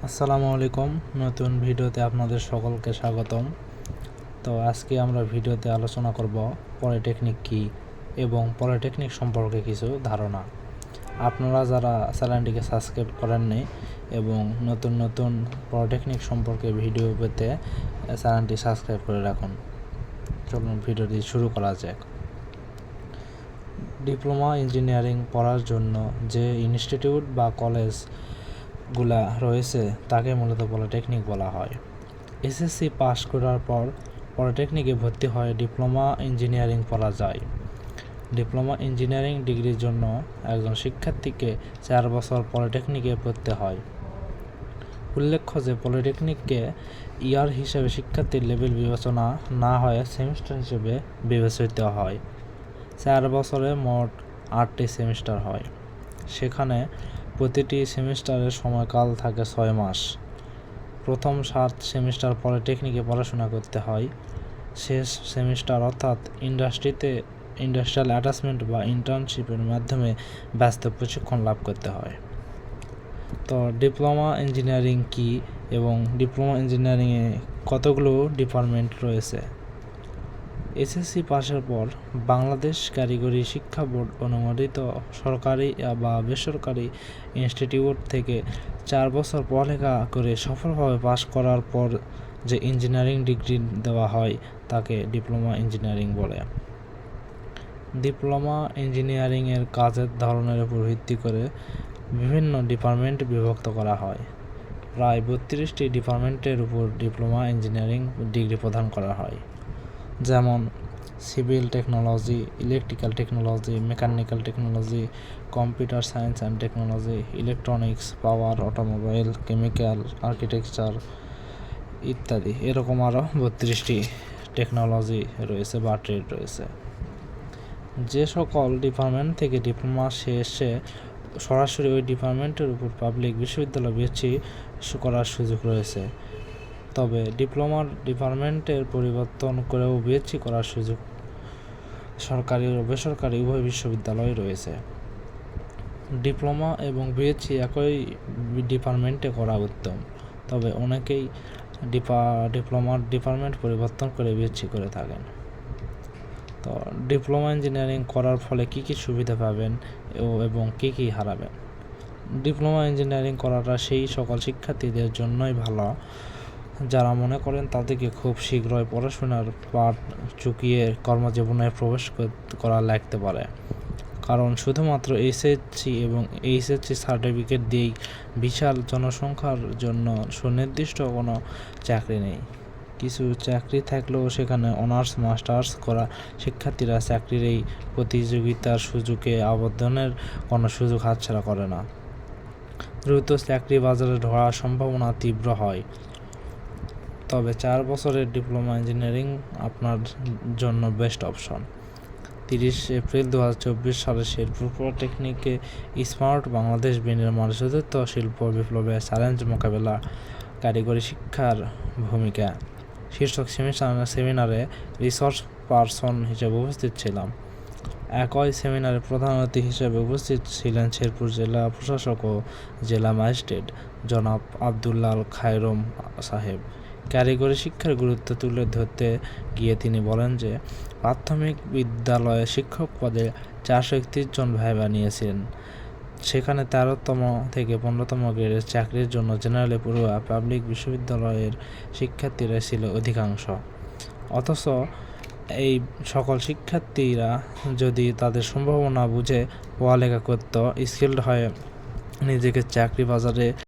আসসালামু আলাইকুম। নতুন ভিডিওতে আপনাদের সকলকে স্বাগতম। তো আজকে আমরা ভিডিওতে আলোচনা করব পলিটেকনিক কী এবং পলিটেকনিক সম্পর্কে কিছু ধারণা। আপনারা যারা চ্যানেলটিকে সাবস্ক্রাইব করেননি এবং নতুন নতুন পলিটেকনিক সম্পর্কে ভিডিও পেতে চ্যানেলটি সাবস্ক্রাইব করে রাখুন। চলুন ভিডিওটি শুরু করা যাক। ডিপ্লোমা ইঞ্জিনিয়ারিং পড়ার জন্য যে ইনস্টিটিউট বা কলেজগুলা রয়েছে তাকে মূলত পলিটেকনিক বলা হয়। এসএসসি পাস করার পর পলিটেকনিকে ভর্তি হয়ে ডিপ্লোমা ইঞ্জিনিয়ারিং পড়া যায়। ডিপ্লোমা ইঞ্জিনিয়ারিং ডিগ্রির জন্য একজন শিক্ষার্থীকে 4 বছর পলিটেকনিকে পড়তে হয়। উল্লেখ্য যে পলিটেকনিককে ইয়ার হিসেবে শিক্ষার্থীর লেভেল বিবেচনা না হয়ে সেমিস্টার হিসেবে বিবেচিত হয়। 4 বছরে মোট 8টি সেমিস্টার হয়। সেখানে প্রতিটি সেমিস্টারের সময়কাল থাকে 6 মাস। প্রথম 7 সেমিস্টার পলিটেকনিকে পড়াশোনা করতে হয়। শেষ সেমিস্টার অর্থাৎ ইন্ডাস্ট্রিয়াল অ্যাটাচমেন্ট বা ইন্টার্নশিপের মাধ্যমে বাস্তব প্রশিক্ষণ লাভ করতে হয়। তো ডিপ্লোমা ইঞ্জিনিয়ারিং কী এবং ডিপ্লোমা ইঞ্জিনিয়ারিংয়ে কতগুলো ডিপার্টমেন্ট রয়েছে? এসএসসি পাশের পর বাংলাদেশ কারিগরি শিক্ষা বোর্ড অনুমোদিত সরকারি বা বেসরকারি ইনস্টিটিউট থেকে 4 বছর পড়ালেখা করে সফলভাবে পাশ করার পর যে ইঞ্জিনিয়ারিং ডিগ্রি দেওয়া হয় তাকে ডিপ্লোমা ইঞ্জিনিয়ারিং বলে। ডিপ্লোমা ইঞ্জিনিয়ারিংয়ের কাজের ধরনের উপর ভিত্তি করে বিভিন্ন ডিপার্টমেন্ট বিভক্ত করা হয়। প্রায় 32টি ডিপার্টমেন্টের উপর ডিপ্লোমা ইঞ্জিনিয়ারিং ডিগ্রি প্রদান করা হয়, যেমন civil technology, electrical technology, mechanical technology, computer science and technology, electronics, power, automobile, chemical, architecture ইত্যাদি। এরকম আরও 32টি টেকনোলজি রয়েছে বা ট্রেড রয়েছে। যে সকল ডিপার্টমেন্ট থেকে ডিপ্লোমা শেষে সরাসরি ওই ডিপার্টমেন্টের উপর পাবলিক বিশ্ববিদ্যালয় বিএসসি করার সুযোগ রয়েছে, তবে ডিপ্লোমার ডিপার্টমেন্টের পরিবর্তন করেও বিএসসি করার সুযোগ সরকারি ও বেসরকারি উভয় বিশ্ববিদ্যালয় রয়েছে। ডিপ্লোমা এবং বিএসসি একই ডিপার্টমেন্টে করা উত্তম, তবে অনেকেই ডিপ্লোমার ডিপার্টমেন্ট পরিবর্তন করে বিএসসি করে থাকেন। তো ডিপ্লোমা ইঞ্জিনিয়ারিং করার ফলে কী কী সুবিধা পাবেন এবং কী কী হারাবেন? ডিপ্লোমা ইঞ্জিনিয়ারিং করাটা সেই সকল শিক্ষার্থীদের জন্যই ভালো যারা মনে করেন তাদেরকে খুব শীঘ্রই পড়াশোনার পাঠ চুকিয়ে কর্মজীবনে প্রবেশ করা লাগতে পারে। কারণ শুধুমাত্র এসএসসি এবং এইচএসসি সার্টিফিকেট দিয়েই বিশাল জনসংখ্যার জন্য সুনির্দিষ্ট কোনো চাকরি নেই। কিছু চাকরি থাকলেও সেখানে অনার্স মাস্টার্স করা শিক্ষার্থীরা চাকরির এই প্রতিযোগিতার সুযোগে আবেদনের কোনো সুযোগ হাতছাড়া করে না। দ্রুত চাকরি বাজারে ঢোকার সম্ভাবনা তীব্র হয়। তবে 4 বছরের ডিপ্লোমা ইঞ্জিনিয়ারিং আপনার জন্য বেস্ট অপশন। 30 এপ্রিল 2024 সালে শেরপুর পলিটেকনিকে স্মার্ট বাংলাদেশ বিনির্মাণ চতুর্থ শিল্প বিপ্লবের চ্যালেঞ্জ মোকাবেলা কারিগরি শিক্ষার ভূমিকা শীর্ষক সেমিনারে রিসোর্স পারসন হিসেবে উপস্থিত ছিলাম। একই সেমিনারে প্রধান অতিথি হিসেবে উপস্থিত ছিলেন শেরপুর জেলা প্রশাসক ও জেলা ম্যাজিস্ট্রেট জনাব আবদুল্লাহ খায়রুম সাহেব। কারিগরি শিক্ষার গুরুত্ব তুলে ধরতে গিয়ে তিনি বলেন যে প্রাথমিক বিদ্যালয়ে শিক্ষক পদে 431 জন ভাইবা নিয়েছিলেন। সেখানে 13তম থেকে 15তম গ্রেডের চাকরির জন্য জেনারেলে পড়ুয়া পাবলিক বিশ্ববিদ্যালয়ের শিক্ষার্থীরা ছিল অধিকাংশ। অথচ এই সকল শিক্ষার্থীরা যদি তাদের সম্ভাবনা বুঝে পড়ালেখা করত, স্কিলড হয়ে নিজেকে চাকরি বাজারে